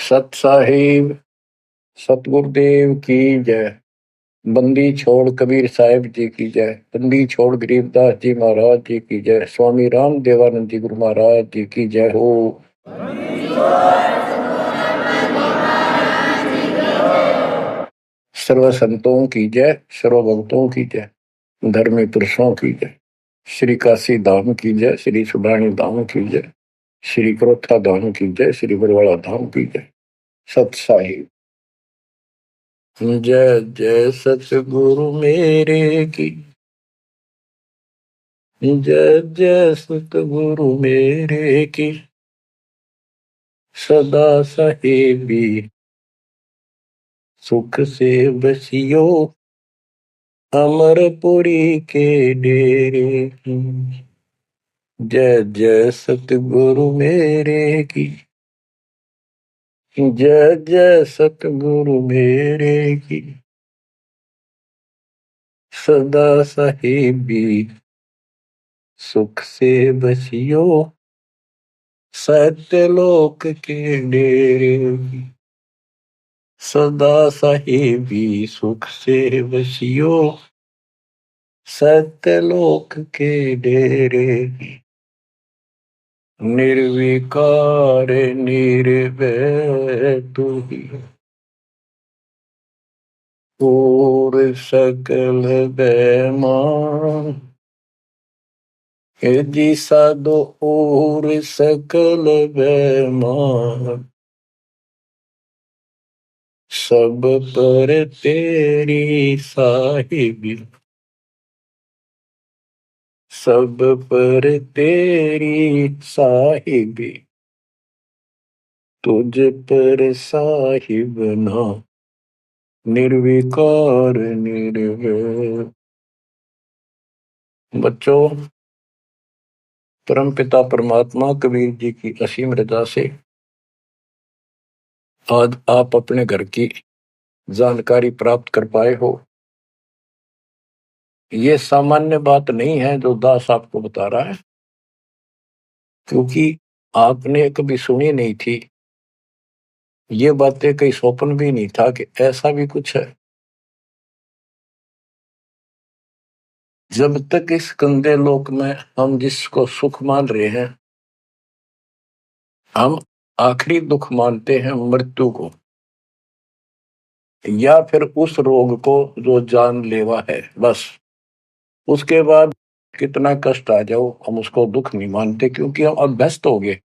सत साहिब सतगुरुदेव की जय। बंदी छोड़ कबीर साहिब जी की जय। बंदी छोड़ गरीबदास जी महाराज जी की जय। स्वामी राम देवानंद जी गुरु महाराज जी की जय हो। सर्व संतों की जय, सर्व भक्तों की जय, धर्मी पुरुषों की जय। श्री काशी धाम की जय, श्री सुब्राणी धाम की जय, श्री क्रोथा धाम की जय, श्री बरवाड़ा धाम की जय। सत साहिब जय जय सतगुरु मेरे की जय जय सतगुरु मेरे की। सदा साहेबी सुख से बसियो अमरपुरी के डेरे की। जय जय सतगुरु मेरे की जय जय सतगुरु मेरे की। सदा साहेबी सुख से बसियो सत्यलोक के डेरे की। सदा साहेबी सुख से बसियो सत्यलोक के डेरे की। निर्विकार निर्भय तू ही और सकल बेमान। जी साधो और सकल बेमान। सब पर तेरी साहिबी सब पर तेरी साहिबी। तुझ पर साहिब ना निर्विकार निर्भय। बच्चों, परमपिता परमात्मा कबीर जी की असीम रजा से आज आप अपने घर की जानकारी प्राप्त कर पाए हो। ये सामान्य बात नहीं है जो दास आपको बता रहा है, क्योंकि आपने कभी सुनी नहीं थी। ये बातें कहीं स्वप्न भी नहीं था कि ऐसा भी कुछ है। जब तक इस गंदे लोक में हम जिसको सुख मान रहे हैं, हम आखिरी दुख मानते हैं मृत्यु को, या फिर उस रोग को जो जानलेवा है। बस उसके बाद कितना कष्ट आ जाओ हम उसको दुख नहीं मानते, क्योंकि हम अभ्यस्त हो गए।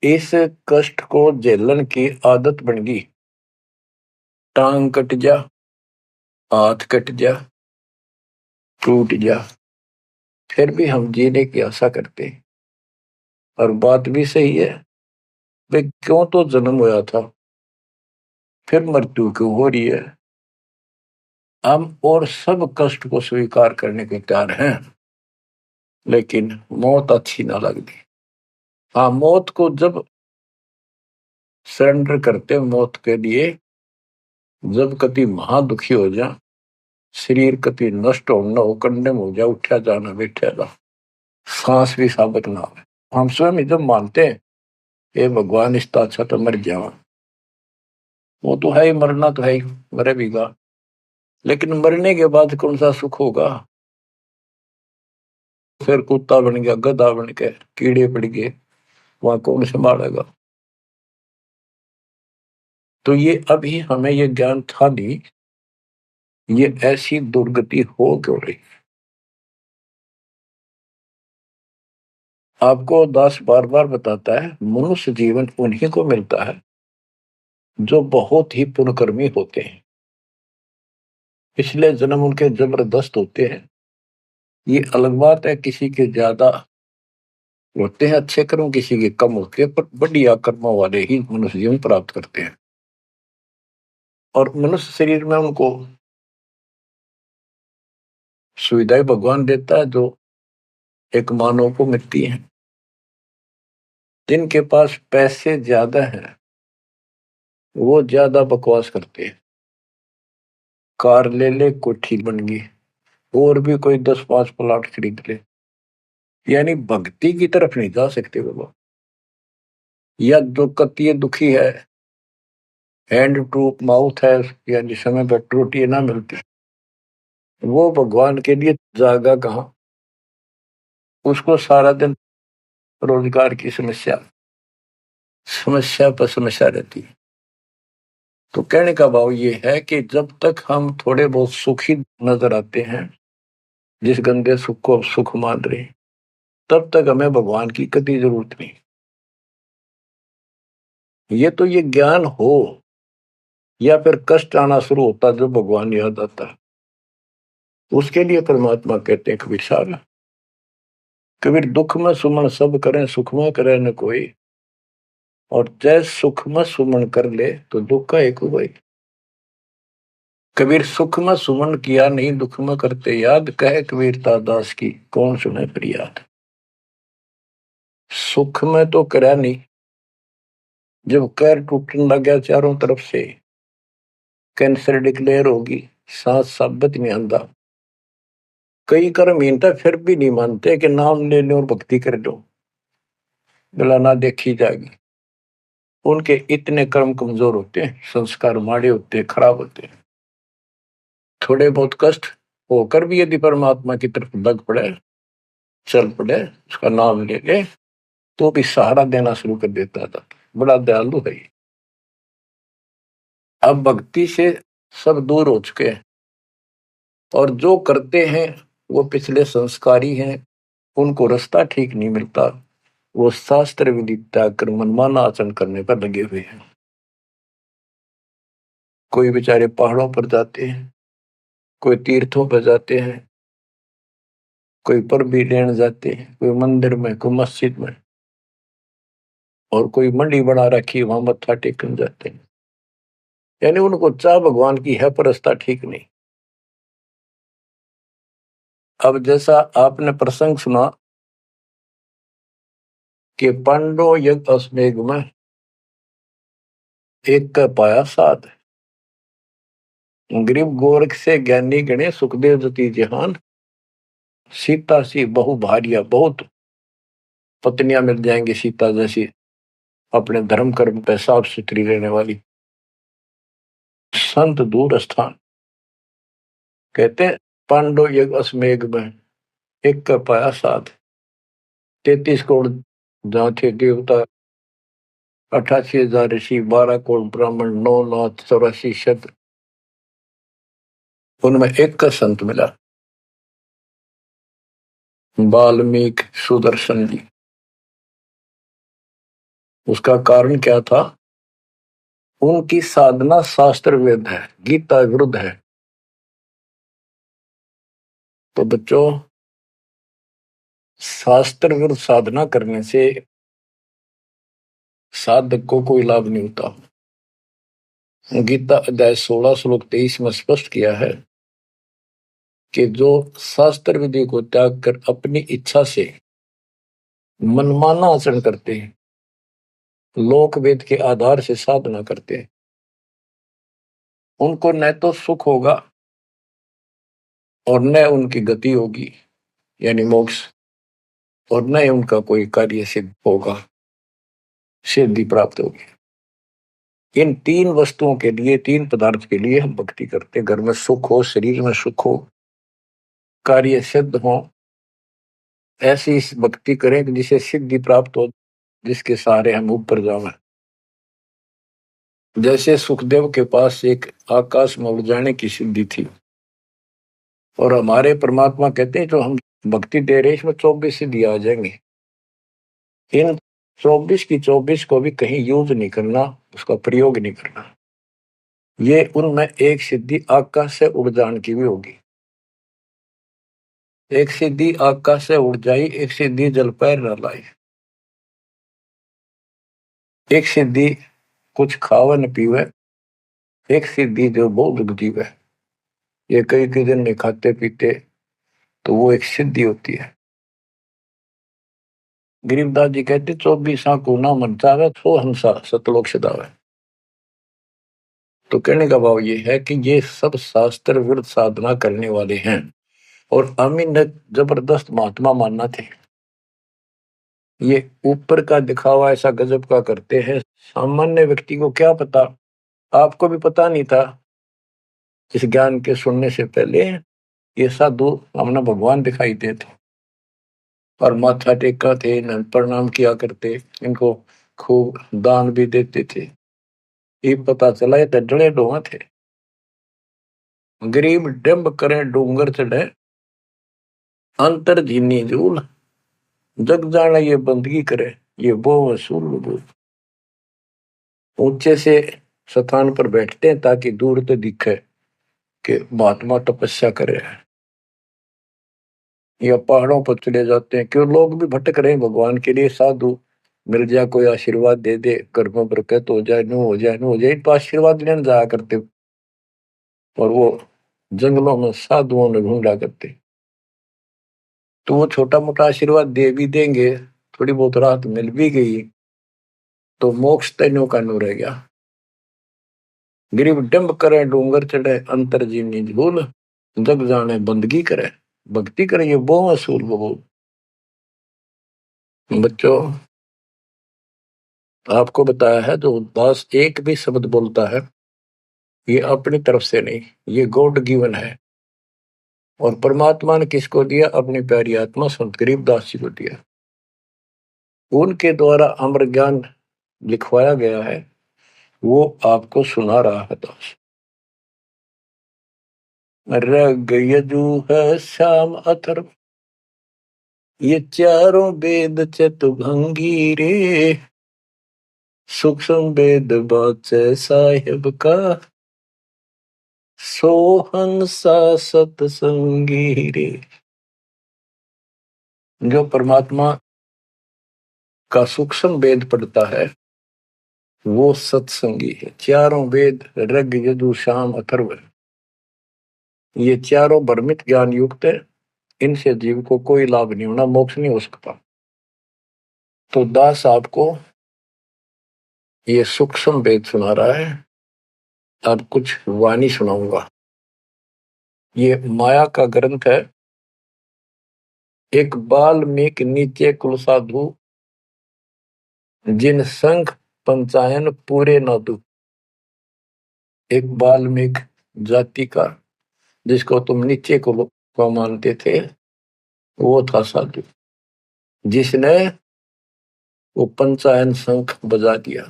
इस कष्ट को झेलन की आदत बन गई। टांग कट जा, हाथ कट जा, टूट जा, फिर भी हम जीने की आशा करते हैं। और बात भी सही है, वे क्यों तो जन्म हुआ था, फिर मृत्यु क्यों हो रही है। हम और सब कष्ट को स्वीकार करने के तैयार हैं, लेकिन मौत अच्छी ना लगती। हाँ, मौत को जब सरेंडर करते मौत के लिए, जब कति महादुखी हो जा, शरीर कति नष्ट होना हो, कंडम हो जा, उठा जाना बैठा जा, सांस भी साबित ना हो, हम स्वयं जब मानते हैं ये भगवान इसका अच्छा तो मर जावा। वो तो है ही, मरना तो है ही, मरे भीगा, लेकिन मरने के बाद कौन सा सुख होगा। फिर कुत्ता बन गया, गधा बन के कीड़े पड़ गए, वहां कौन संभालेगा। तो ये अभी हमें ये ज्ञान था नहीं, ये ऐसी दुर्गति हो क्यों रही। आपको दास बार बार बताता है, मनुष्य जीवन उन्हीं को मिलता है जो बहुत ही पुण्यकर्मी होते हैं। पिछले जन्म उनके जबरदस्त होते हैं। ये अलग बात है, किसी के ज्यादा होते हैं अच्छे कर्म, किसी के कम होते हैं, पर बढ़िया कर्मों वाले ही मनुष्य जीवन प्राप्त करते हैं। और मनुष्य शरीर में उनको सुविधाएं भगवान देता है जो एक मानव को मिलती है। जिनके पास पैसे ज्यादा हैं वो ज्यादा बकवास करते हैं। कार ले ले, कोठी बन गई, और भी कोई 10-5 प्लाट खरीद ले, यानी भक्ति की तरफ नहीं जा सकते बाबा। या जो कति दुखी है हैंड टू माउथ है, यानी समय पर रोटी ना मिलती, वो भगवान के लिए जागा कहाँ। उसको सारा दिन रोजगार की समस्या समस्या पर समस्या रहती है। तो कहने का भाव ये है कि जब तक हम थोड़े बहुत सुखी नजर आते हैं, जिस गंदे सुख को सुख मान रहे, तब तक हमें भगवान की कभी जरूरत नहीं। ये तो ये ज्ञान हो या फिर कष्ट आना शुरू होता जब भगवान याद आता, उसके लिए परमात्मा कहते हैं कबीर साहब, कबीर दुख में सुमन सब करें सुख में करे न कोई, और जय सुख में सुमन कर ले तो दुख का एक हुआ। कबीर सुख में सुमन किया नहीं दुख में करते याद, कहे कबीरता दास की कौन सुने फरियाद। सुख में तो करा नहीं, जब कैर टूटने लग गया चारों तरफ से, कैंसर डिक्लेयर होगी, सांस साबित नहीं आंदा, कई कर्म हीनता फिर भी नहीं मानते कि नाम ले लो और भक्ति कर लो, गला ना देखी जाएगी। उनके इतने कर्म कमजोर होते हैं, संस्कार माड़े होते हैं, खराब होते हैं। थोड़े बहुत कष्ट होकर भी यदि परमात्मा की तरफ लग पड़े, चल पड़े, उसका नाम ले ले, तो भी सहारा देना शुरू कर देता था। बड़ा दयालु है। अब भक्ति से सब दूर हो चुके हैं, और जो करते हैं वो पिछले संस्कारी हैं, उनको रास्ता ठीक नहीं मिलता, वो शास्त्र विधि त्याग कर मनमाना आचरण करने पर लगे हुए हैं। कोई बेचारे पहाड़ों पर जाते हैं, कोई तीर्थों पर जाते हैं, कोई पर भी लेने जाते हैं, कोई मंदिर में, कोई मस्जिद में, और कोई मंडी बना रखी वहां मत्था टेकने जाते हैं। यानी उनको चाह भगवान की है पर रास्ता ठीक नहीं। अब जैसा आपने प्रसंग सुना कि पांडव यज्ञ अश्वमेध में एक का पाया साध, गरीब गोरख से ज्ञानी गणे सुखदेव जति जहान, सीता सी बहु भारिया, बहुत पत्नियां मिल जाएंगी सीता जैसी, अपने धर्म कर्म पे साफ सुथरी रहने वाली। संत दूर स्थान कहते हैं, पांडव यज्ञ अश्वमेध में एक का पाया साध, 33 करोड़ जहाँ थे देवता, 88,000 ऋषि, 12 करोड़ ब्राह्मण, 9,84 शब्द, उनमें एक का संत मिला, वाल्मीकि सुदर्शन जी। उसका कारण क्या था? उनकी साधना शास्त्र वेद है, गीता विरुद्ध है। तो बच्चों, शास्त्र विरुद्ध साधना करने से साधक को कोई लाभ नहीं होता। गीता अध्याय 16 श्लोक 23 में स्पष्ट किया है कि जो शास्त्र विधि को त्याग कर अपनी इच्छा से मनमाना आचरण करते हैं, लोक वेद के आधार से साधना करते हैं, उनको न तो सुख होगा और न उनकी गति होगी, यानी मोक्ष, और न ही उनका कोई कार्य सिद्ध होगा, सिद्धि प्राप्त होगी। इन तीन वस्तुओं के लिए, तीन पदार्थ के लिए हम भक्ति करते हैं। घर में सुख हो, शरीर में सुख हो, कार्य सिद्ध हो, ऐसी इस भक्ति करें कि जिसे सिद्धि प्राप्त हो, जिसके सहारे हम ऊपर जावें। जैसे सुखदेव के पास एक आकाश में उड़ जाने की सिद्धि थी, और हमारे परमात्मा कहते हैं जो हम भक्ति दे रहे इसमें 24 सिद्धि आ जाएंगे। इन 24 की 24 को भी कहीं यूज नहीं करना, उसका प्रयोग नहीं करना। ये उनमें एक सिद्धि आकाश से उड़ जाने की भी होगी। एक सिद्धि आकाश से उड़ जाई, एक सिद्धि जल पैर न लाई, एक सिद्धि कुछ खावे न पीवे, एक सिद्धि जो बहुत जीवे। ये कई कई दिन नहीं खाते पीते तो वो एक सिद्धि होती है। गरीबदास जी कहते 24 को ना मन चावे सो हंसा सतलोक सदावे। तो कहने का भाव ये है कि ये सब शास्त्र विरुद्ध साधना करने वाले हैं, और अमीन जबरदस्त महात्मा मानना थे। ये ऊपर का दिखावा ऐसा गजब का करते हैं, सामान्य व्यक्ति को क्या पता आपको भी पता नहीं था इस ज्ञान के सुनने से पहले, ये साधु हमने भगवान दिखाई देते और माथा टेका थे, इन्हें प्रणाम किया करते, इनको खूब दान भी देते थे। ये पता चला ये तो जड़े डोहा थे। गरीब डंब करे डूंगर चढ़े, अंतर जीनी जूल, जग जाना ये बंदगी करे, ये वो वसूल। ऊंचे से स्थान पर बैठते हैं ताकि दूर तो दिखे कि महात्मा तपस्या कर रहे हैं, या पहाड़ों पर चले जाते हैं। क्यों लोग भी भटक रहे हैं भगवान के लिए, साधु मिल जाए, कोई आशीर्वाद दे दे, घर में बरकत हो जाए, नो हो जाए, नो हो जाए, तो आशीर्वाद लेने जाया करते। और वो जंगलों में साधुओं ने ढूंढा करते, तो वो छोटा मोटा आशीर्वाद दे भी देंगे, थोड़ी बहुत राहत मिल भी गई तो मोक्ष तैनो का नो रह गया। गरीब डंब करे डूंगर चढ़े, अंतर जीनी झूल, जग जाने बंदगी करे, भक्ति करे, ये वो असूल वो। बच्चों, आपको बताया है जो दास एक भी शब्द बोलता है ये अपनी तरफ से नहीं, ये गॉड गिवन है। और परमात्मा ने किसको दिया? अपनी प्यारी आत्मा संत गरीबदास जी को दिया। उनके द्वारा अमर ज्ञान लिखवाया गया है, वो आपको सुना रहा है दास। रग यजु है श्याम अथर्व, ये चारों वेद चतुभंगी रे, सूक्ष्म वेद बाचे साहिब का, सोहंसा सतसंगी रे। जो परमात्मा का सूक्ष्म वेद पढ़ता है वो सत्संगी है। चारों वेद ऋग यजु साम अथर्व, ये चारों भ्रमित ज्ञान युक्त है, इनसे जीव को कोई लाभ नहीं होना, मोक्ष नहीं हो सकता। तो दास आपको ये सूक्ष्म वेद सुना रहा है। अब कुछ वाणी सुनाऊंगा। ये माया का ग्रंथ है। एक बाल्मीकि नीचे कुल साधु, जिन संख पंचायन पूरे न दू। एक बाल्मीकि जाति का, जिसको तुम नीचे कुल को मानते थे, वो था साधु, जिसने वो पंचायन शंख बजा दिया।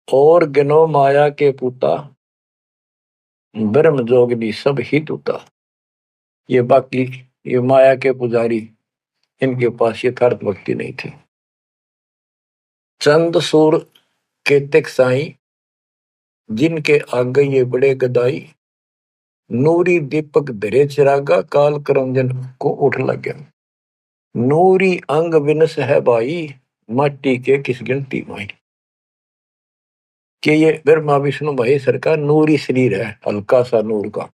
और गिनो माया के पुता, ब्रह्म जोगनी सब हित उता। ये बाकी ये माया के पुजारी, इनके पास यथार्थ भक्ति नहीं थी। चंद सूर केतक साई, जिनके आगे ये बड़े गदाई। नूरी दीपक धरे चिरागा, काल करमजन को उठ लग गया। नूरी अंग विनस है भाई, माटी के किस गिनती माई। कि ये ब्रह्मा विष्णु महेश्वर का नूरी शरीर है, हल्का सा नूर का।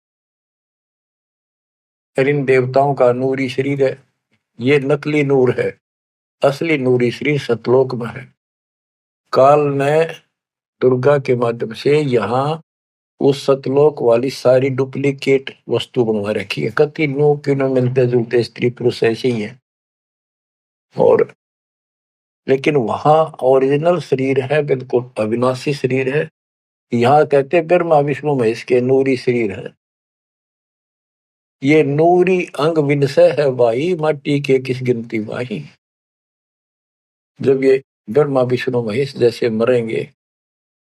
इन देवताओं का नूरी शरीर है, ये नकली नूर है, असली नूरी शरीर सतलोक में है। काल ने दुर्गा के माध्यम से यहाँ उस सतलोक वाली सारी डुप्लीकेट वस्तु बनवा रखी है। कति नो किनो मिलते जुलते स्त्री पुरुष ऐसे ही है, और लेकिन वहां ओरिजिनल शरीर है, बिल्कुल अविनाशी शरीर है। यहाँ कहते ब्रह्मा विष्णु महेश के नूरी शरीर है। ये नूरी अंग विनसय है भाई, माटी के किस गिनती माही। जब ये ब्रह्मा विष्णु महेश जैसे मरेंगे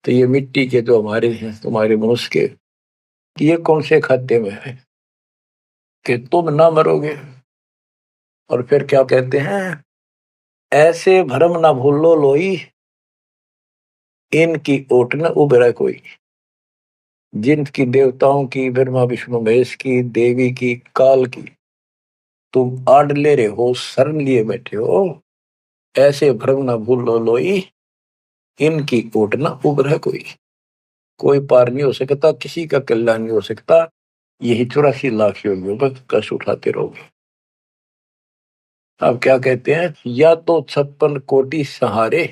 तो ये मिट्टी के जो हमारे हैं, तुम्हारे मनुष्य के, ये कौन से खाते में है कि तुम ना मरोगे। और फिर क्या कहते हैं? ऐसे भरम ना भूलो लोई, इनकी ओट न उभरे कोई। जिनकी देवताओं की, ब्रह्मा विष्णु महेश की, देवी की, काल की तुम आड़ ले रहे हो, शरण लिए बैठे हो, ऐसे भ्रम न भूलो लोई, इनकी ओट न उभरे कोई। कोई पार नहीं हो सकता, किसी का कल्याण नहीं हो सकता। यही 84 लाख योगियों पर कष्ट उठाते रहोगे। अब क्या कहते हैं? या तो 56 कोटि सहारे,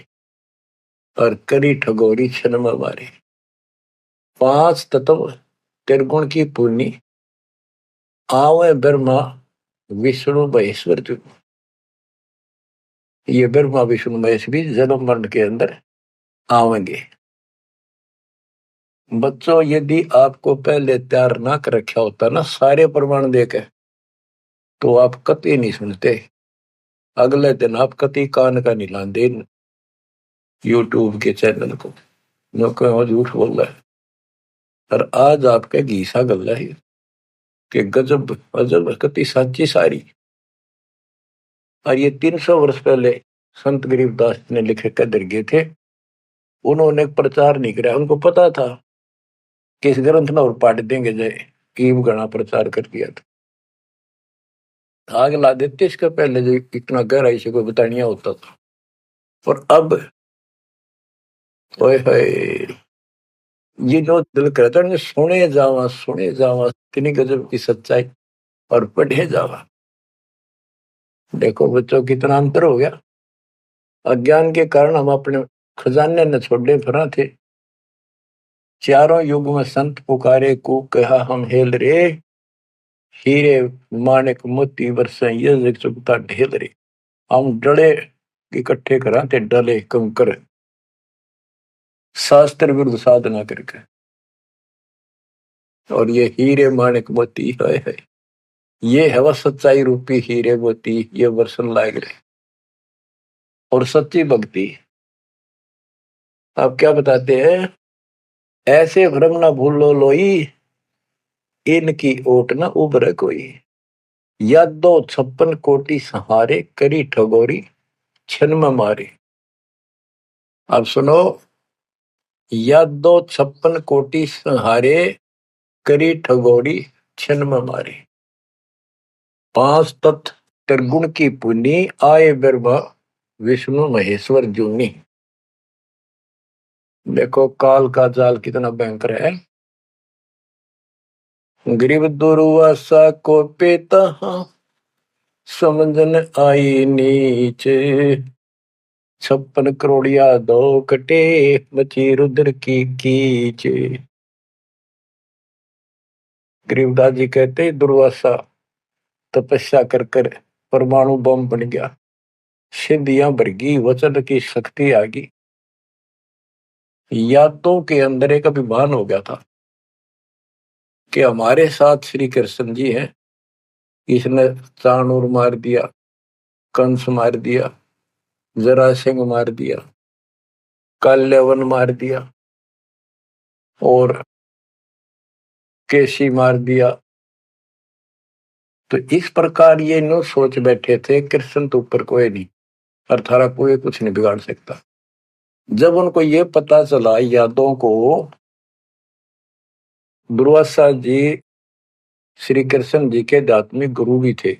और करी ठगोरी क्षण में मारे। 5 तत्व त्रिगुण की पूर्णी, आवे ब्रह्मा विष्णु महेश्वर जो। ये ब्रह्मा विष्णु महेश भी जन्म मरण के अंदर आवेंगे। बच्चों, यदि आपको पहले तैयार ना कर रखा होता ना सारे प्रमाण देके, तो आप कतई नहीं सुनते। अगले दिन आप कतई कान का नहीं लाते यूट्यूब के चैनल को, जो कहो झूठ बोल रहा है। और आज आपके घीसा गल है कि गजब अजब कतई साची सारी। और ये 300 वर्ष पहले संत गरीबदास ने लिखे कदर गए थे। उन्होंने प्रचार नहीं किया, उनको पता था कि इस ग्रंथ ना और पाट देंगे जय कीव गणा प्रचार कर दिया था। आग ला देते इसका पहले जो इतना गहराई से कोई बतानिया होता था। और अब ओए होए, ये जो दिल करता है सुने जावा कितनी गजब की सच्चाई और पढ़े जावा। देखो बच्चों कितना अंतर हो गया। अज्ञान के कारण हम अपने खजाने न छोड़े फिरा थे। चारों युग में संत पुकारे को कहा हम हेल रे, हीरे माणिक मोती वर्षे ये जग चुकता ढेल रे। हम डले इकट्ठे करा थे, डले कंकर शास्त्र विरुद्ध साधना करके। और ये हीरे माणिक मोती है, ये है वह सच्चाई रूपी हीरे मोती, ये वर्षन लाग रहे। और सच्ची भक्ति आप क्या बताते हैं, ऐसे भ्रम ना भूलो लोई, इनकी ओट न उभरे कोई। यादो 56 कोटि सहारे, करी ठगोरी छन में मारे। अब सुनो, यादो 56 कोटि सहारे, करी ठगोरी छन में मारे। 5 तत्व त्रिगुण की पुनी, आए ब्रह्मा विष्णु महेश्वर जूनी। देखो काल का जाल कितना भयंकर है। गरीब दुर्वासा को पेता समझन आई नीचे, 56 करोड़िया दो कटे, मची रुद्र की कीचे। गरीबदास जी कहते दुर्वासा तपस्या कर कर परमाणु बम बन गया, सिद्धियां भर गई, वचन की शक्ति आ गई। यादों के अंदर एक अभिमान हो गया था कि हमारे साथ श्री कृष्ण जी हैं। इसने चाणूर मार दिया, कंस मार दिया, जरासिंह मार दिया, काल्यवन मार दिया और केसी मार दिया। तो इस प्रकार ये नो सोच बैठे थे कृष्ण तो ऊपर कोई नहीं और थारा कोई कुछ नहीं बिगाड़ सकता। जब उनको ये पता चला यादों को, दुर्वासा जी श्री कृष्ण जी के आध्यात्मिक गुरु भी थे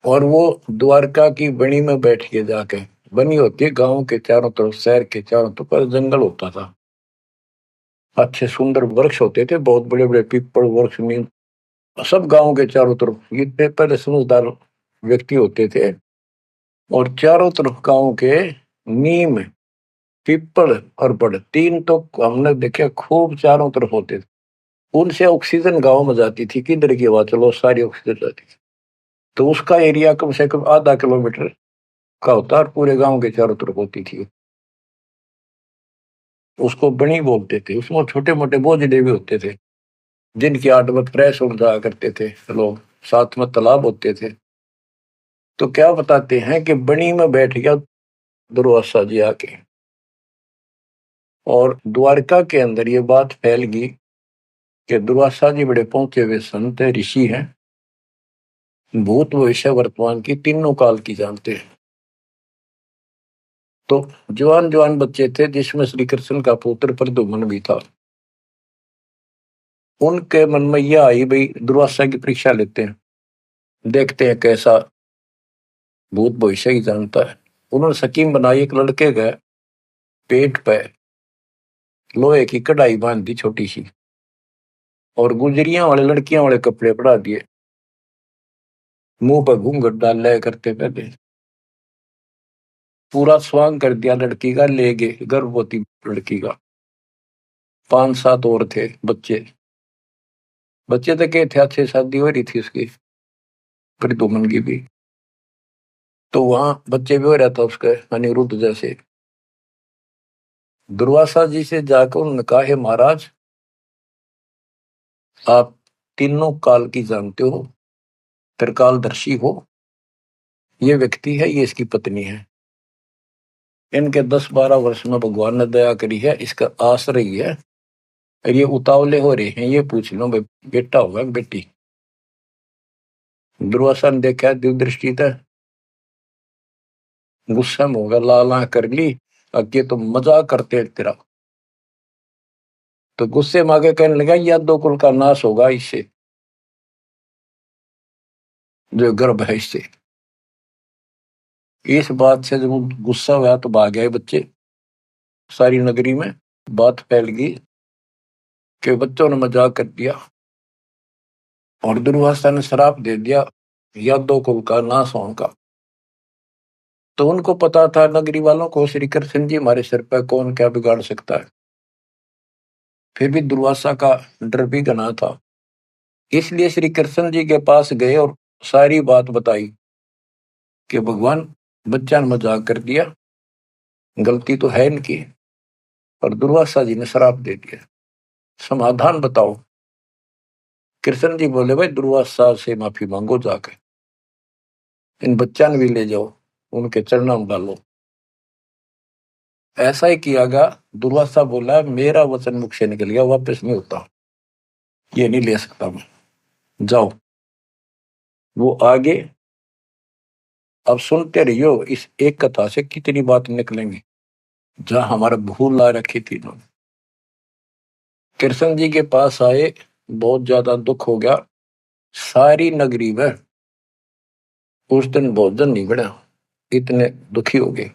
और वो द्वारका की बनी में बैठ के जाके, बनी होती है गांव के चारों तरफ, शहर के चारों तरफ पर जंगल होता था, अच्छे सुंदर वृक्ष होते थे, बहुत बड़े बड़े पीपल वृक्ष नीम, सब गांव के चारों तरफ। ये पहले समझदार व्यक्ति होते थे और चारों तरफ गांव के नीम पीपल और बड़ तीन तो हमने देखे खूब चारों तरफ होते थे। उनसे ऑक्सीजन गांव में जाती थी, किधर की हवा चलो सारी ऑक्सीजन जाती थी। तो उसका एरिया कम से कम आधा किलोमीटर का होता और पूरे गांव के चारों तरफ होती थी। उसको बनी बोलते थे। उसमें छोटे मोटे बोझले भी होते थे जिनकी 8 फ्रेश उड़ जाया करते थे लोग, साथ में तालाब होते थे। तो क्या बताते हैं कि बनी में बैठ गया दुर्वासा जी आके और द्वारका के अंदर ये बात फैल गई कि दुर्वासा जी बड़े पहुंचे हुए संत है, ऋषि हैं, भूत भविष्य वर्तमान की तीनों काल की जानते हैं। तो जवान जवान बच्चे थे जिसमें श्री कृष्ण का पुत्र प्रद्युम्न भी था। उनके मन में यह आई भाई दुर्वासा की परीक्षा लेते हैं, देखते हैं कैसा भूत भविष्य ही जानता है। उन्होंने स्कीम बनाई, एक लड़के के पेट पे लोहे की कढ़ाई बांध दी छोटी सी और गुजरियां वाले लड़कियां वाले कपड़े पड़ा दिए, मुंह पर घूंघट डाल लिया करते पहले, पूरा स्वांग कर दिया लड़की का, ले गए गर्भवती लड़की का। 5-7 और थे बच्चे, बच्चे तो क्या थे, अच्छे शादी हो रही थी उसकी प्रद्युम्न की भी। तो वहां बच्चे भी हो रहा था उसके अनिरुद्ध जैसे। दुर्वासा जी से जाकर उन्होंने कहा, हे महाराज, आप तीनों काल की जानते हो, त्रिकालदर्शी हो। ये व्यक्ति है, ये इसकी पत्नी है। इनके 10-12 वर्ष में भगवान ने दया करी है, इसका आश्रय ही है। और ये उतावले हो रहे हैं, ये पूछ लो भाई बेटा होगा बेटी। दुर्वासा ने देखा दिव्य था, गुस्सा में होगा, लाला कर ली, अगे तो मजाक करते तेरा। तो गुस्से में आगे कहने लगा, या दो कुल का नाश होगा इससे, जो गर्भ है इससे। इस बात से जब गुस्सा हुआ तो भाग गए बच्चे। सारी नगरी में बात फैल गई कि बच्चों ने मजाक कर दिया और दुर्वासा ने श्राप दे दिया या दो कुल का नाश होने का। तो उनको पता था, नगरी वालों को, श्री कृष्ण जी हमारे सिर पर कौन क्या बिगाड़ सकता है। फिर भी दुर्वासा का डर भी घना था, इसलिए श्री कृष्ण जी के पास गए और सारी बात बताई कि भगवान, बच्चा ने मजाक कर दिया, गलती तो है इनकी, और दुर्वासा जी ने श्राप दे दिया, समाधान बताओ। कृष्ण जी बोले, भाई दुर्वासा से माफी मांगो, जाकर इन बच्चा ने भी ले जाओ, उनके चरणों में डालो। ऐसा ही किया गया। दुर्वासा बोला, मेरा वचन मुख से निकल गया, वापस नहीं होता, ये नहीं ले सकता मैं, जाओ। वो आगे, अब सुनते रहियो, इस एक कथा से कितनी बात निकलेंगी, जहां हमारा भूल ला रखी थी इन्होंने। कृष्ण जी के पास आए, बहुत ज्यादा दुख हो गया, सारी नगरी में उस दिन भोजन नहीं बना, इतने दुखी हो गए।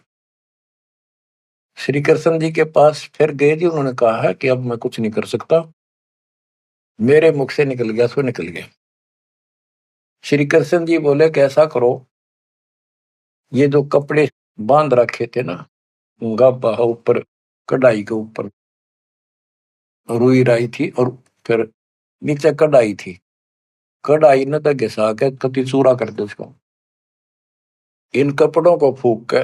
श्री कृष्ण जी के पास फिर गए जी, उन्होंने कहा है कि अब मैं कुछ नहीं कर सकता, मेरे मुख से निकल गया सो निकल गया। श्री कृष्ण जी बोले, कैसा करो, ये जो कपड़े बांध रखे थे ना, गाबा ऊपर, कढ़ाई के ऊपर रुई राई थी, और फिर नीचे कढ़ाई थी, कढ़ाई न तो घिसा के कति चूरा कर दो उसको, इन कपड़ों को फूक के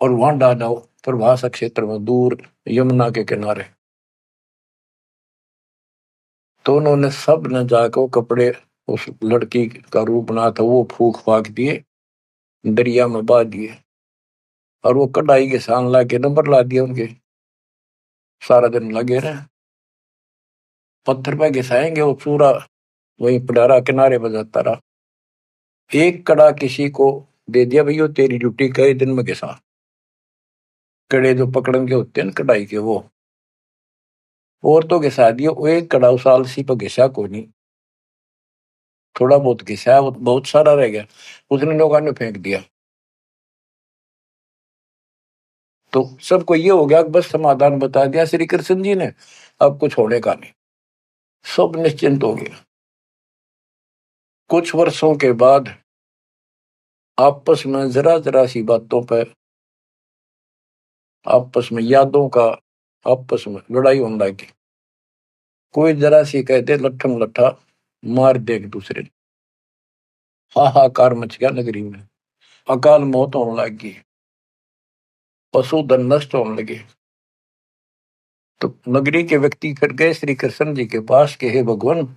और वहां डालो प्रभास क्षेत्र में, दूर यमुना के किनारे। तो उन्होंने सब न जाकर वो कपड़े, उस लड़की का रूप बना था वो फूक फाक दिए, दरिया में बहा दिए, और वो कढ़ाई के सान ला के नंबर ला दिया उनके। सारा दिन लगे रहे, पत्थर पे घिसाएंगे, वो चूरा वही पडारा किनारे बजाता रहा। एक कड़ा किसी को दे दिया, भैया तेरी ड्यूटी कई दिन में घिसा, कड़े जो पकड़न के होते हैं ना कढ़ाई के, वो और तो घिसा दिया। वो एक कड़ा उस आलसी पर घिसा को नहीं, थोड़ा बहुत घिसा, वो बहुत सारा रह गया, उसने लोगों ने फेंक दिया। तो सबको ये हो गया, बस समाधान बता दिया श्री कृष्ण जी ने, अब कुछ होने का नहीं, सब निश्चिंत हो गया। कुछ वर्षों के बाद आपस में जरा जरा सी बातों पर, आपस में यादों का, आपस में लड़ाई होने लगी। कोई जरा सी कहते लट्ठम लट्ठा मार दे एक दूसरे ने, हाहाकार मच गया नगरी में, अकाल मौत होने लगी, पशुधन नष्ट होने लगे। तो नगरी के व्यक्ति फिर गए श्री कृष्ण जी के पास कि हे भगवान,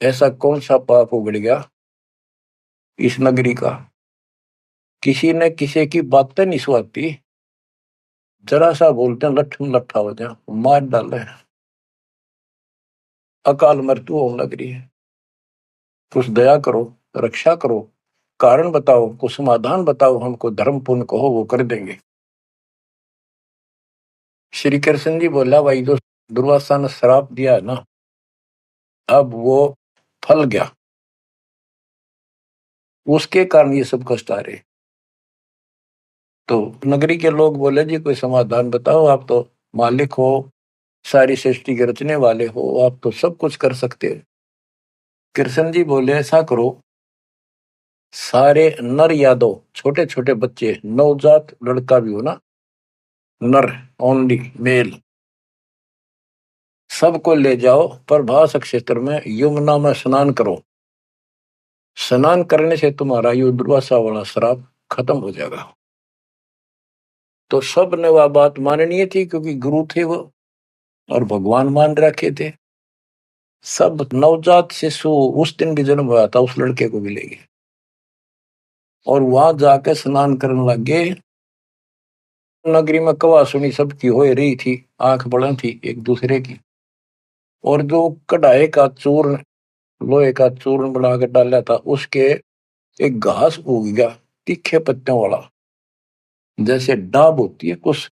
ऐसा कौन सा पाप उगड़ गया इस नगरी का, किसी ने किसी की बातें नहीं सुहाती, जरा सा बोलते हैं लट्ठम लट्ठा हो जाए, मार डाले, अकाल मृत्यु होने लग रही है। कुछ दया करो, रक्षा करो, कारण बताओ, कुछ समाधान बताओ, हमको धर्म पुण्य कहो, वो कर देंगे। श्री कृष्ण जी बोला, भाई जो दुर्वासा ने श्राप दिया है ना, अब वो फल गया, उसके कारण ये सब कष्ट आ रहे। तो नगरी के लोग बोले, जी कोई समाधान बताओ, आप तो मालिक हो, सारी सृष्टि के रचने वाले हो, आप तो सब कुछ कर सकते हो। कृष्ण जी बोले, ऐसा करो, सारे नर यादव, छोटे छोटे बच्चे, नवजात लड़का भी हो ना, नर, ओनली मेल, सबको ले जाओ प्रभास क्षेत्र में, यमुना में स्नान करो। स्नान करने से तुम्हारा ये दुर्वासा वाला श्राप खत्म हो जाएगा। तो सब ने वह बात माननी थी क्योंकि गुरु थे वो और भगवान मान रखे थे। सब नवजात शिशु उस दिन भी जन्म हुआ था उस लड़के को मिलेगी और वहां जाके स्नान करने लग गए। नगरी में कवा सुनी सबकी हो रही थी, आंख बड़ा थी एक दूसरे की। और जो कढ़ाई का चूर्ण, लोहे का चूर्ण बना के डाला था, उसके एक घास उग गया तीखे पत्तों वाला, जैसे डाब होती है कुछ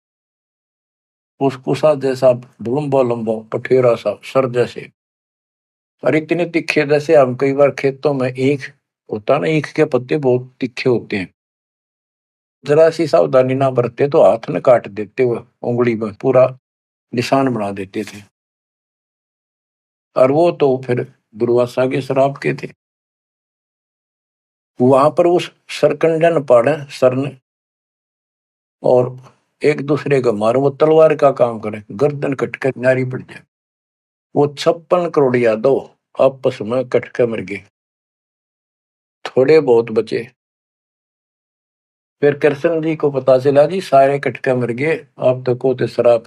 उस कुसा जैसा, लंबा लंबा पठेरा सा सर जैसे, और इतने तीखे जैसे हम कई बार खेतों में ईख होता ना, ईख के पत्ते बहुत तीखे होते हैं, जरा सी सावधानी ना बरते तो हाथ में काट देते, हुए उंगली में पूरा निशान बना देते थे। और वो तो फिर दुर्वासा के श्राप के थे। वहां पर उस सरकंडन पाड़े सर ने और एक दूसरे का मारो, वो तलवार का काम करे, गर्दन कटके नारी पड़ जाए। वो 56 करोड़ यादव आपस में कटके मर गए, थोड़े बहुत बचे। फिर कृष्ण जी को पता चला जी सारे कटके मर गए, आप तो को श्राप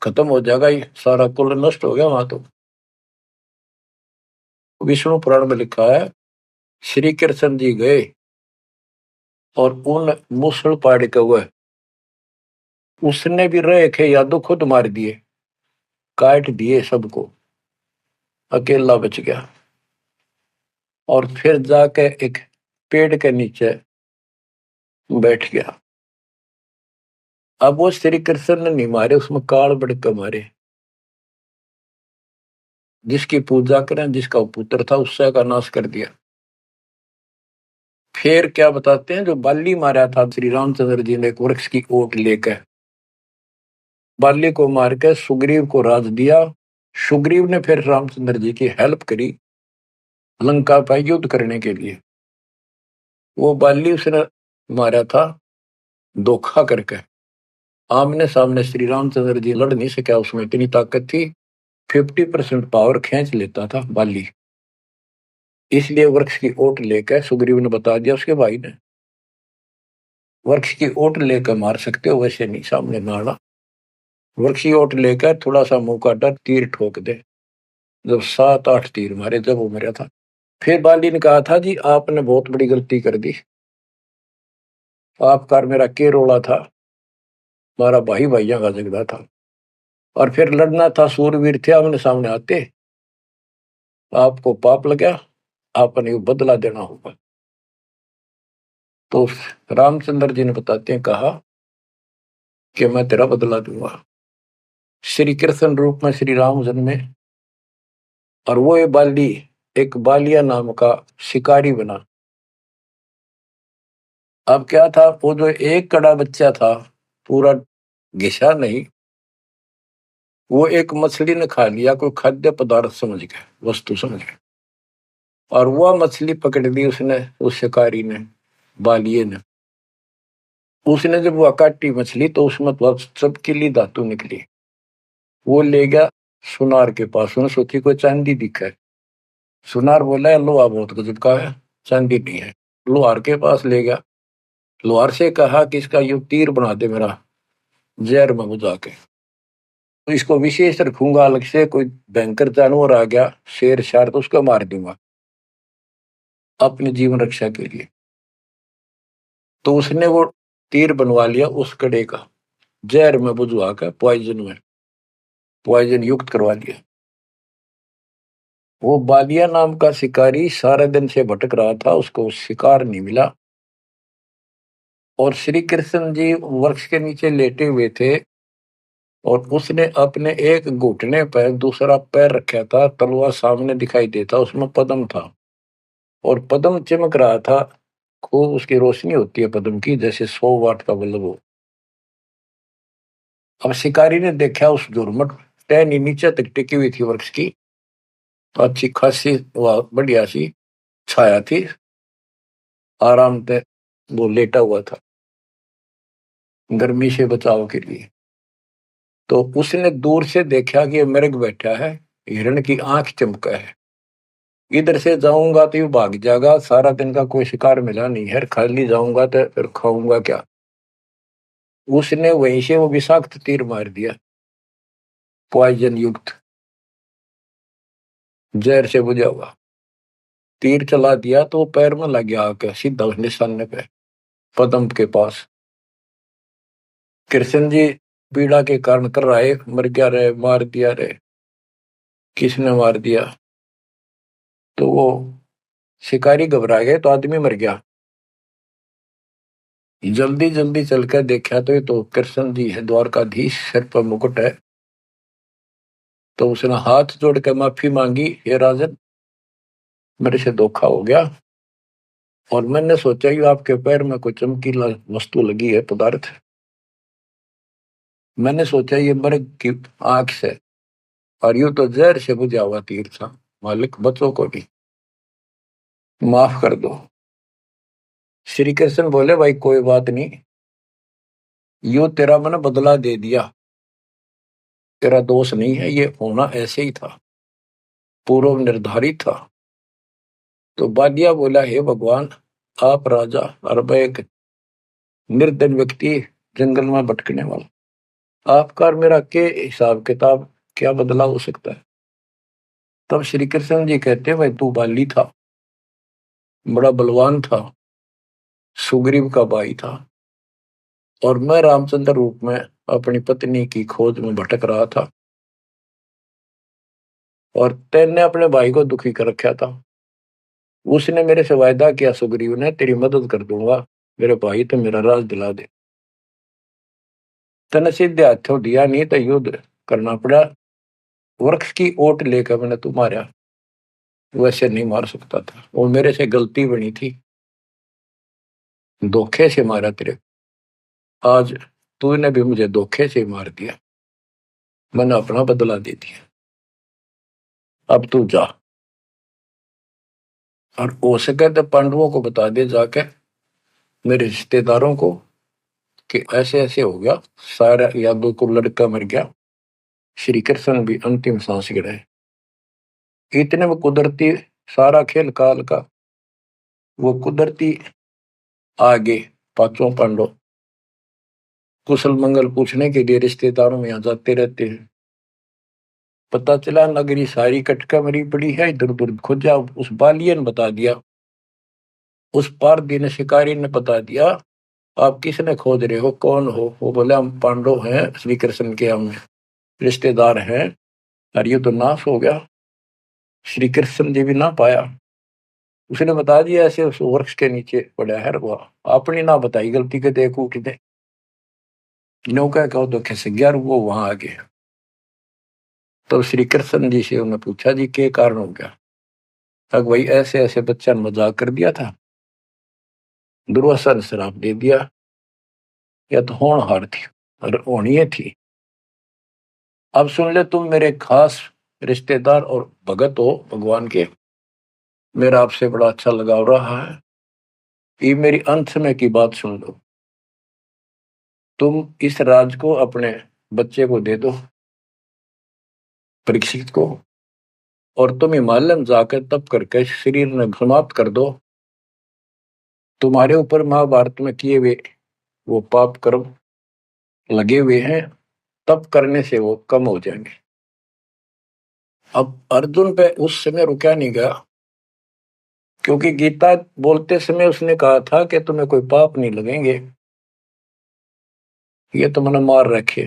खत्म हो जाएगा, ही सारा कुल नष्ट हो गया वहां तो। विष्णु पुराण में लिखा है श्री कृष्ण जी गए और उन मूसल पाड़ के हुए, उसने भी रहे थे यादव खुद मार दिए, काट दिए सबको, अकेला बच गया। और फिर जाके एक पेड़ के नीचे बैठ गया। अब वो श्री कृष्ण ने नहीं मारे, उसमें काल बड़के मारे। जिसकी पूजा करें, जिसका पुत्र था उससे का नाश कर दिया। फिर क्या बताते हैं, जो बाली मारा था श्री रामचंद्र जी ने एक वृक्ष की ओट लेकर, बाली को मार के सुग्रीव को राज दिया। सुग्रीव ने फिर रामचंद्र जी की हेल्प करी लंका पर युद्ध करने के लिए। वो बाली उसने मारा था धोखा करके, आमने सामने श्री रामचंद्र जी लड़ नहीं सका, उसमें इतनी ताकत थी, 50% पावर खींच लेता था बाली। इसलिए वृक्ष की ओट लेकर सुग्रीव ने बता दिया उसके भाई ने, वृक्ष की ओट लेकर मार सकते हो, वैसे नहीं सामने ना आना। वृक्ष की ओट लेकर थोड़ा सा मुंह काटा, तीर ठोक दे। जब 7-8 तीर मारे जब वो मरा था। फिर बाली ने कहा था जी आपने बहुत बड़ी गलती कर दी, आपका मेरा के रोला था, हमारा भाई भाइयों का झगड़ा था और फिर लड़ना था, सूरवीर थे आमने सामने आते, आपको पाप लगा, आपने बदला देना होगा। तो रामचंद्र जी ने बताते हैं कहा कि मैं तेरा बदला दूंगा। श्री कृष्ण रूप में श्री राम जन्मे और वो ये बाली एक बालिया नाम का शिकारी बना। अब क्या था, वो जो एक कड़ा बच्चा था पूरा घिसा नहीं, वो एक मछली ने खा लिया, कोई खाद्य पदार्थ समझ गया, वस्तु समझ गया, और वह मछली पकड़ ली उसने, उस शिकारी ने, बालिए ने। उसने जब वह काटी मछली तो उसमें तो चपकीली धातु निकली। वो ले गया सुनार के पास, उसने सोची कोई चांदी दिखा है। सुनार बोला लोहा बहुत गजब का है, चांदी नहीं है। लोहार के पास ले गया, लोहार से कहा कि इसका यू तीर बना दे मेरा, जहर में बुझा के, तो इसको विशेष रखूंगा, अलग से कोई भयंकर जानवर आ गया, शेर शार, तो उसको मार दूंगा अपने जीवन रक्षा के लिए। तो उसने वो तीर बनवा लिया उस कड़े का, जहर में बुझवा कर पॉइजन युक्त करवा लिया। वो बालिया नाम का शिकारी सारे दिन से भटक रहा था, उसको शिकार नहीं मिला। और श्री कृष्ण जी वृक्ष के नीचे लेटे हुए थे और उसने अपने एक घुटने पर दूसरा पैर रखा था, तलवार सामने दिखाई देता, उसमें पद्म था और पद्म चमक रहा था, खूब उसकी रोशनी होती है पद्म की, जैसे 100 वाट का बल्ब हो। अब शिकारी ने देखा उस झुरमुट टहनी नीचे तक टिकी हुई थी वृक्ष की, तो अच्छी खासी बढ़िया सी छाया थी, आराम से वो लेटा हुआ था गर्मी से बचाव के लिए। तो उसने दूर से देखा कि ये मृग बैठा है, हिरण की आंख चमका है, इधर से जाऊंगा तो ये भाग जाएगा, सारा दिन का कोई शिकार मिला नहीं है, खाली जाऊंगा तो फिर खाऊंगा क्या। उसने वहीं से वो विषाक्त तीर मार दिया, पॉइजन युक्त, जहर से बुझा हुआ तीर चला दिया, तो पैर में लग गया आके सीधा उस निशाने पे, पदम के पास। कृष्ण जी पीड़ा के कारण कर रहे, मर गया रे, मार दिया रे, किसने मार दिया? तो वो शिकारी घबरा गए, तो आदमी मर गया। जल्दी जल्दी चलकर देखा तो ये तो कृष्ण जी है, द्वारकाधीश, सिर पर मुकुट है। तो उसने हाथ जोड़ के माफी मांगी, हे राजन, मेरे से धोखा हो गया, और मैंने सोचा कि आपके पैर में कोई चमकीला वस्तु लगी है, पदार्थ। मैंने सोचा ये मृग की आंख से, और यूं तो जहर से बुझा हुआ तीर था। मालिक, बच्चों को भी माफ कर दो। श्री कृष्ण बोले, भाई कोई बात नहीं, यूं तेरा मैंने बदला दे दिया, तेरा दोष नहीं है, ये होना ऐसे ही था, पूर्व निर्धारित था। तो बालिया बोला, हे भगवान, आप राजा और मैं एक निर्धन व्यक्ति, जंगल में भटकने वाला, आपका और मेरा के हिसाब किताब, क्या बदला हो सकता है? तब श्री कृष्ण जी कहते, भाई तू बाली था, बड़ा बलवान था, सुग्रीव का भाई था, और मैं रामचंद्र रूप में अपनी पत्नी की खोज में भटक रहा था, और तैने अपने भाई को दुखी कर रखा था। उसने मेरे से वायदा किया, सुग्रीव ने, तेरी मदद कर दूंगा, मेरे भाई तो मेरा राज दिला दे। तने सीधे हाथों दिया नहीं तो युद्ध करना पड़ा, वृक्ष की ओट लेकर मैंने तू मारा, वैसे नहीं मार सकता था, वो मेरे से गलती बनी थी, धोखे से मारा तेरे, आज तूने भी मुझे धोखे से मार दिया, मैंने अपना बदला दे दिया, अब तू जा, और हो सके तो पांडवों को बता दे जाके, मेरे रिश्तेदारों को, कि ऐसे ऐसे हो गया, सारा यादव को लड़का मर गया, श्री कृष्ण भी अंतिम सांस गिराए। इतने में कुदरती, सारा खेल काल का, वो कुदरती आगे पांचों पांडव कुशल मंगल पूछने के लिए रिश्तेदारों में यहाँ जाते रहते हैं। पता चला नगरी सारी कटका मरी पड़ी है, इधर उधर खोजा, उस बालिए ने बता दिया, उस पारधी ने, शिकारी ने बता दिया, आप किसने खोज रहे हो, कौन हो? वो बोले, हम पांडव हैं, श्री कृष्ण के हम रिश्तेदार हैं, और ये तो नाश हो गया, श्री कृष्ण जी भी ना पाया। उसने बता दिया, ऐसे उस वृक्ष के नीचे पड़ा है वो, अपनी ना बताई गलती के, देखो कितने नौका कहो तो खिस गया, वो वहां आ गए। तो श्री कृष्ण जी से उन्होंने पूछा, जी क्या कारण हो गया? तक वही ऐसे ऐसे बच्चा ने मजाक कर दिया था, दुर्वासा ने श्राप दे दिया, या तो होनहार थी और होनी थी। अब सुन ले, तुम मेरे खास रिश्तेदार और भगत हो भगवान के, मेरा आपसे बड़ा अच्छा लगाव रहा है, ये मेरी अंत समय की बात सुन लो, तुम इस राज को अपने बच्चे को दे दो, परीक्षित को, और तुम हिमालय में जाकर तप करके शरीर में समाप्त कर दो, तुम्हारे ऊपर महाभारत में किए हुए वो पाप कर्म लगे हुए हैं, तप करने से वो कम हो जाएंगे। अब अर्जुन पे उस समय रुका नहीं गया, क्योंकि गीता बोलते समय उसने कहा था कि तुम्हें कोई पाप नहीं लगेंगे, ये तो मैंने मार रखे,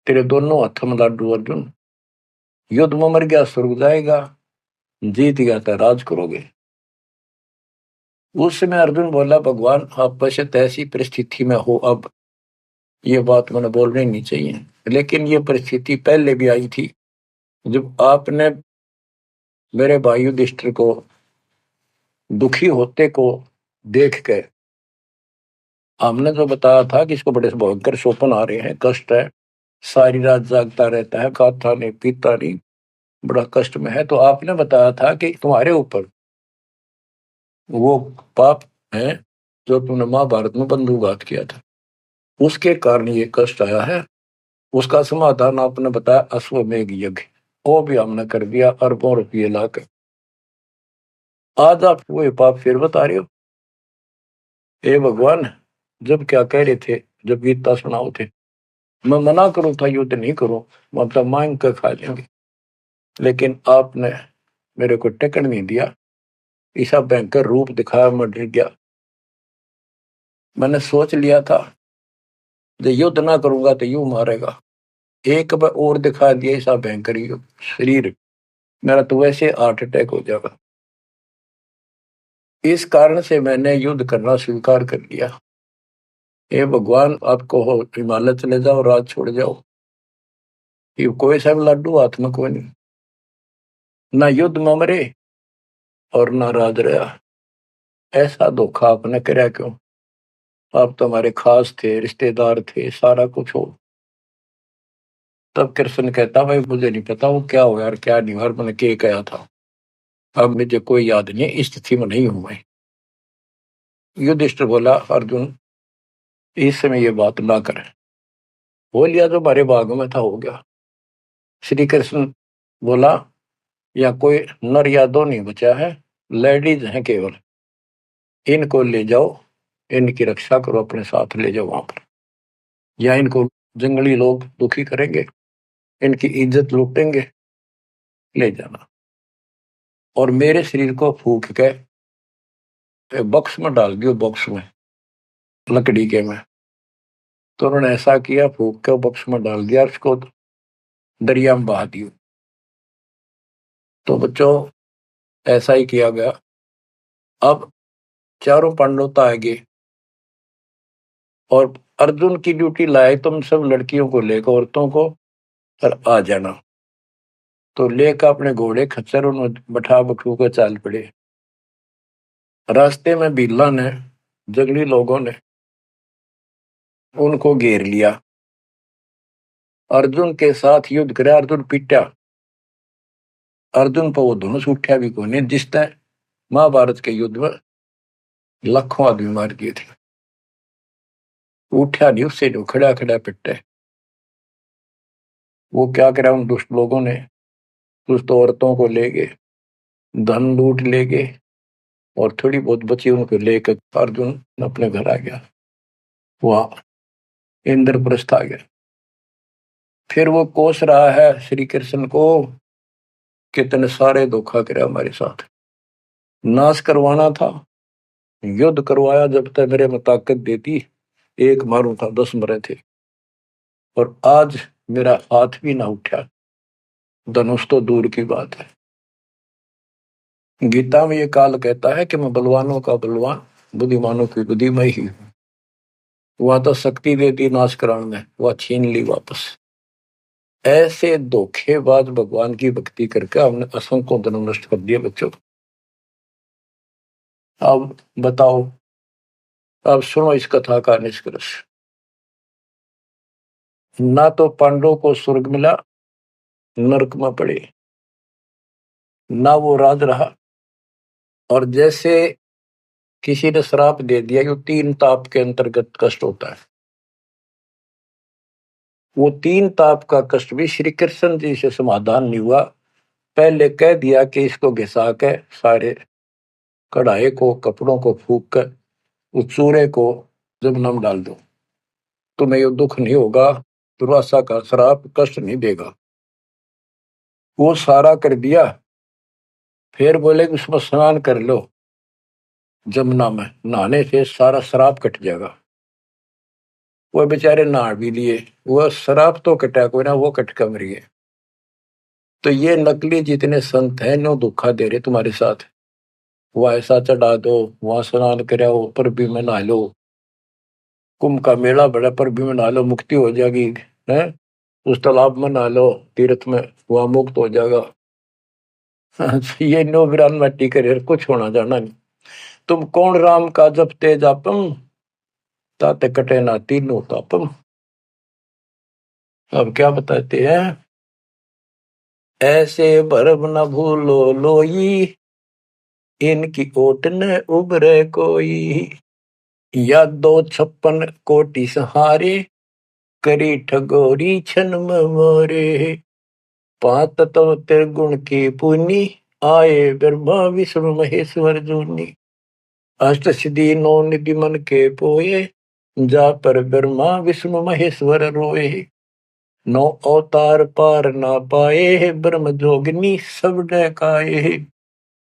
तेरे दोनों हाथों में लाडू अर्जुन, युद्ध में मर गया स्वर्ग जाएगा, जीत गया तो राज करोगे। उस समय अर्जुन बोला, भगवान आप पश्चात ऐसी परिस्थिति में हो, अब ये बात मैंने बोलनी नहीं चाहिए, लेकिन ये परिस्थिति पहले भी आई थी, जब आपने मेरे भाई युधिष्ठिर को दुखी होते को देख के, हमने जो बताया था कि इसको बड़े भयंकर स्वप्न आ रहे हैं, कष्ट है, सारी रात जागता रहता है, खाता नहीं पीता नहीं, बड़ा कष्ट में है, तो आपने बताया था कि तुम्हारे ऊपर वो पाप है जो तुमने महाभारत में बंधुघात किया था, उसके कारण ये कष्ट आया है। उसका समाधान आपने बताया, अश्वमेघ यज्ञ, वो भी हमने कर दिया अरबों रुपये लाकर। आज आप वो पाप फिर बता रहे हो? हे भगवान, जब क्या कह रहे थे, जब गीता सुनाओ थे। मैं मना करूं था युद्ध नहीं करूं, मतलब मांग कर खा लेंगे, लेकिन आपने मेरे को टिकट नहीं दिया। ऐसा भयंकर रूप दिखाया, मैं डर गया। मैंने सोच लिया था जो युद्ध ना करूंगा तो यूं मारेगा। एक बार और दिखा दिया ऐसा भयंकर शरीर, मेरा तो वैसे हार्ट अटैक हो जाएगा। इस कारण से मैंने युद्ध करना स्वीकार कर लिया। हे भगवान, आपको हो हिमालय चले जाओ, राज छोड़ जाओ, ये कोई सा भी लाडू हाथ में कोई नहीं, ना युद्ध में मरे और ना राज रहा। ऐसा धोखा आपने कराया क्यों? आप तो हमारे खास थे, रिश्तेदार थे, सारा कुछ हो। तब कृष्ण कहता, भाई मुझे नहीं पता वो क्या हो यार, क्या नहीं यार, मैंने क्या कहा था, अब मुझे कोई याद नहीं, इस स्थिति में नहीं हूं मैं। युधिष्ठिर बोला, अर्जुन इस समय ये बात ना करें। हो लिया जो हमारे भाग में था, हो गया। श्री कृष्ण बोला, या कोई नर या दो नहीं बचा है, लेडीज हैं केवल, इनको ले जाओ, इनकी रक्षा करो, अपने साथ ले जाओ वहां पर, या इनको जंगली लोग दुखी करेंगे, इनकी इज्जत लूटेंगे, ले जाना। और मेरे शरीर को फूक के बॉक्स में डाल दियो, बॉक्स में लकड़ी के में। तो उन्होंने ऐसा किया, फूक के बॉक्स में डाल दिया, उसको दरिया में बहा दियो। तो बच्चों ऐसा ही किया गया। अब चारों पांडव तो आगे, और अर्जुन की ड्यूटी लाए, तुम सब लड़कियों को लेकर, औरतों को, और आ जाना। तो लेकर अपने घोड़े खच्चर उन्हें बैठा बठू कर चाल पड़े। रास्ते में बिल्ला ने, जंगली लोगों ने उनको घेर लिया, अर्जुन के साथ युद्ध करे। अर्जुन पीटा, अर्जुन पर वो धनुष उठा भी कोई नहीं, जिस तरह महाभारत के युद्ध में लाखों आदमी मार दिए थे, उठा नहीं, उससे जो खड़ा खड़ा पिटे। वो क्या करा उन दुष्ट लोगों ने, दुष्ट औरतों को ले गए, धन लूट ले गए, और थोड़ी बहुत बची उनको लेकर अर्जुन अपने घर आ गया, वहां इंद्रप्रस्थ आ गया। फिर वो कोस रहा है श्री कृष्ण को, कितने सारे धोखा करे हमारे साथ, नाश करवाना था, युद्ध करवाया, जब तक मेरे में ताकत देती एक मारूं था 10 मरे थे, और आज मेरा हाथ भी ना उठा, धनुष तो दूर की बात है। गीता में ये काल कहता है कि मैं बलवानों का बलवान, बुद्धिमानों की बुद्धिमय ही हूं। वहां तो शक्ति देती नाश कराने में, वह छीन ली वापस। ऐसे धोखेबाज भगवान की भक्ति करके हमने असंख्यों जन्म नष्ट कर दिए बच्चों। अब बताओ, अब सुनो इस कथा का निष्कर्ष। ना तो पांडवों को स्वर्ग मिला, नरक में पड़े, ना वो राज रहा, और जैसे किसी ने श्राप दे दिया, यो 3 ताप के अंतर्गत कष्ट होता है, वो 3 ताप का कष्ट भी श्री कृष्ण जी से समाधान नहीं हुआ। पहले कह दिया कि इसको घिसा के सारे कढ़ाई को, कपड़ों को फूक कर उस चूरे को जमुना में डाल दो, तुम्हें ये दुख नहीं होगा, दुर्वासा का श्राप कष्ट नहीं देगा। वो सारा कर दिया। फिर बोले कि उसमें स्नान कर लो, जमुना में नहाने से सारा श्राप कट जाएगा। वो बेचारे नहा भी लिए, वो श्राप तो कटा कोई ना, वो कट कर मरिए। तो ये नकली जितने संत हैं, नो धोखा दे रहे तुम्हारे साथ, वह ऐसा चढ़ा दो, वहां स्नान कराओ, पर भी में नहा लो, कुंभ का मेला बड़ा, पर भी में नहा लो, मुक्ति हो जाएगी है, उस तालाब में नहा लो, तीर्थ में, वहां मुक्त हो जाएगा। ये नो विरान मट्टी करे, कुछ होना जाना नहीं। तुम कौन राम का जपते जापम, ताते कटे ना तीनों तापम। अब क्या बताते हैं, ऐसे भरम न भूलो लोई, इनकी ओट न उबरे कोई, या 256 कोटि सहारे, करी ठगोरी छन मोरे, 5 तत्व त्रिगुण की पुनी, आए ब्रह्मा विष्णु महेश्वर जूनी, अष्ट सिद्धि 9 निधि मन के पोए, जा पर ब्रह्मा विष्णु महेश्वर रोए, नौ अवतार पार ना पाए, ब्रह्म जोगिनी सब डकाए।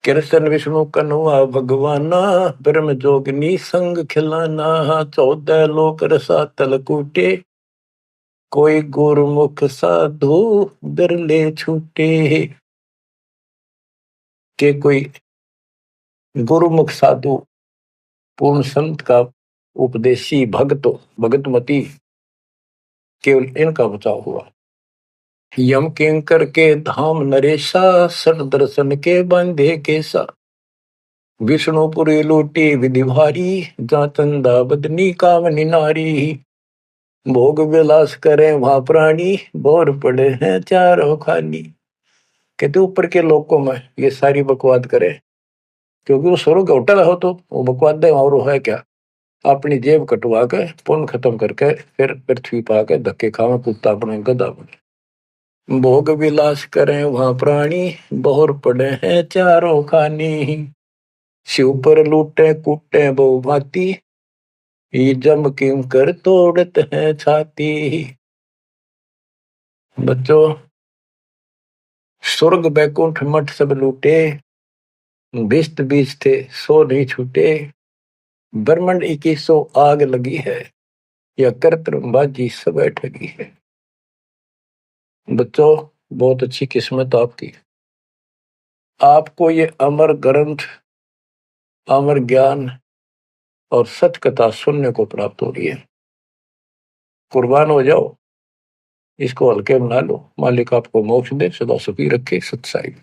कृष्ण विष्णु कन्हवा भगवाना, ब्रह्म जोगिनी संग खिलाना। 14 लोक रसातल कूटे, कोई गुरुमुख साधु बिरले छूटे। के कोई गुरुमुख साधु पूर्ण संत का उपदेशी भक्त भगतमती केवल इनका बचाव हुआ। यम किंकर के धाम नरेशा, सट दर्शन के बंधे केसा। विष्णुपुरी लूटी विधि भारी, जा चंदा बदनी कामनी नारी। भोग विलास करे वहां प्राणी, बोर पड़े हैं चारों खानी। कहते ऊपर के लोकों में ये सारी बकवाद करे, क्योंकि वो स्वर्ग होटल हो तो वो बकवाद दे और है क्या। अपनी जेब कटवा के पुण्य खत्म करके फिर पृथ्वी पा के धक्के खावे कुत्ता बने गधा बने। भोग विलास करें वहां प्राणी, बोर पड़े हैं चारों खानी। शिव पर लूटे कूटे बहु भांति, ये जम किम कर तोड़ते हैं छाती। बच्चों स्वर्ग बैकुंठ मठ सब लूटे, बिस्त बीज थे सो नहीं छूटे। ब्रह्मंड 2100 आग लगी है, या कर्तबाजी सब ठगी है। बच्चों बहुत अच्छी किस्मत आपकी, आपको ये अमर ग्रंथ अमर ज्ञान और सच कथा सुनने को प्राप्त हो रही है। कुर्बान हो जाओ, इसको हल्के बना लो। मालिक आपको मोक्ष दे, सदा सुखी रखे। सत्साई।